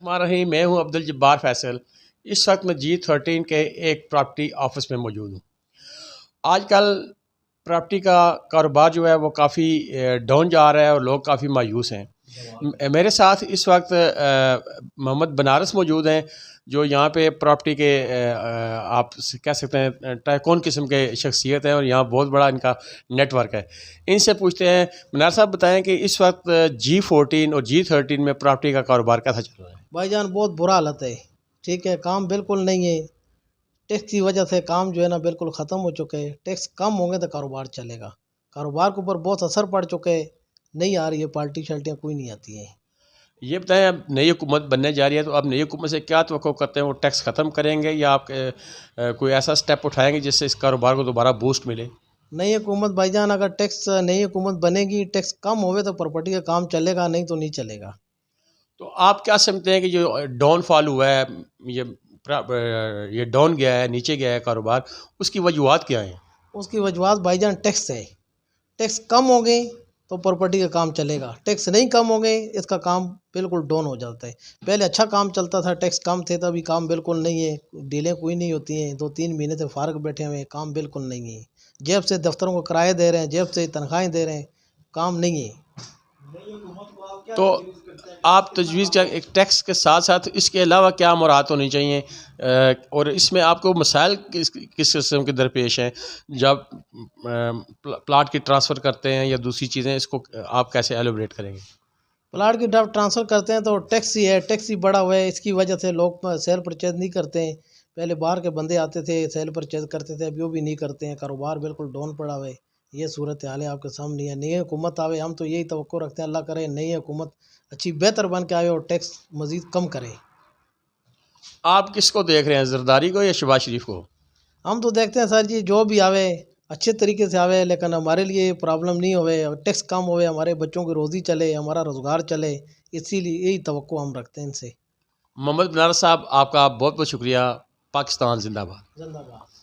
हमारा ही मैं हूं अब्दुल जब्बार फैसल। इस वक्त मैं G13 के एक प्रॉपर्टी ऑफिस में मौजूद हूं। आजकल प्रॉपर्टी का कारोबार जो है वो काफ़ी डाउन जा रहा है और लोग काफ़ी मायूस हैं। मेरे साथ इस वक्त मोहम्मद बनारस मौजूद हैं, जो यहाँ पे प्रॉपर्टी के आप कह सकते हैं टाइकून किस्म के शख्सियत हैं और यहाँ बहुत बड़ा इनका नेटवर्क है। इनसे पूछते हैं, बनारस साहब बताएं कि इस वक्त G14 और G13 में प्रॉपर्टी का कारोबार कैसा चल रहा है? भाईजान बहुत बुरा हालत है। ठीक है, काम बिल्कुल नहीं है। टैक्स की वजह से काम जो है ना बिल्कुल ख़त्म हो चुके हैं। टैक्स कम होंगे तो कारोबार चलेगा। कारोबार के ऊपर बहुत असर पड़ चुके हैं। नहीं आ रही है, पार्टी शर्टियाँ कोई नहीं आती हैं। ये बताएं, अब नई हुकूमत बनने जा रही है तो आप नई हुकूमत से क्या तवक्को करते हैं? वो टैक्स ख़त्म करेंगे या आप कोई ऐसा स्टेप उठाएंगे जिससे इस कारोबार को दोबारा बूस्ट मिले? नई हुकूमत भाईजान, अगर टैक्स नई हुकूमत बनेगी, टैक्स कम होवे तो प्रॉपर्टी का काम चलेगा, नहीं तो नहीं चलेगा। तो आप क्या समझते हैं कि जो डाउनफॉल हुआ है, ये ये डाउन गया है, नीचे गया है कारोबार, उसकी वजूहत क्या हैं? उसकी वजूहत भाईजान टैक्स है। टैक्स कम हो गई तो प्रॉपर्टी का काम चलेगा। टैक्स नहीं कम हो गए, इसका काम बिल्कुल डाउन हो जाता है। पहले अच्छा काम चलता था, टैक्स कम थे, तो अभी काम बिल्कुल नहीं है। डीलें कोई नहीं होती हैं। 2-3 महीने से फारग बैठे हुए हैं, काम बिल्कुल नहीं है। जेब से दफ्तरों को किराए दे रहे हैं, जेब से तनख्वाहें दे रहे हैं, काम नहीं है। तो आप तजवीज़ क्या, एक टैक्स के साथ साथ इसके अलावा क्या मुराद होनी चाहिए, और इसमें आपको मसाइल किस किस किस्म के दरपेश हैं जब प्लाट की ट्रांसफ़र करते हैं या दूसरी चीज़ें, इसको आप कैसे एलोबरेट करेंगे? प्लाट की ड्राफ्ट ट्रांसफ़र करते हैं तो टैक्स ही है, टैक्स ही बढ़ा हुआ है। इसकी वजह से लोग सेल परचेज नहीं करते हैं। पहले बाहर के बंदे आते थे, सेल परचेज करते थे, अभी वो भी नहीं करते हैं। कारोबार बिल्कुल डाउन पड़ा हुआ है। ये सूरत हाल है आपके सामने है। नई हुकूमत आवे, हम तो यही तवक्को रखते हैं, अल्लाह करे नई हुकूमत अच्छी बेहतर बन के आवे और टैक्स मज़ीद कम करे। आप किसको देख रहे हैं, जरदारी को या शहबाज शरीफ को? हम तो देखते हैं सर जी, जो भी आवे अच्छे तरीके से आवे, लेकिन हमारे लिए प्रॉब्लम नहीं होवे, टैक्स कम होवे, हमारे बच्चों की रोज़ी चले, हमारा रोज़गार चले। इसीलिए यही तवक्को हम रखते हैं इनसे। मोहम्मद बनारस साहब, आपका बहुत बहुत शुक्रिया। पाकिस्तान जिंदाबाद। जिंदाबाद।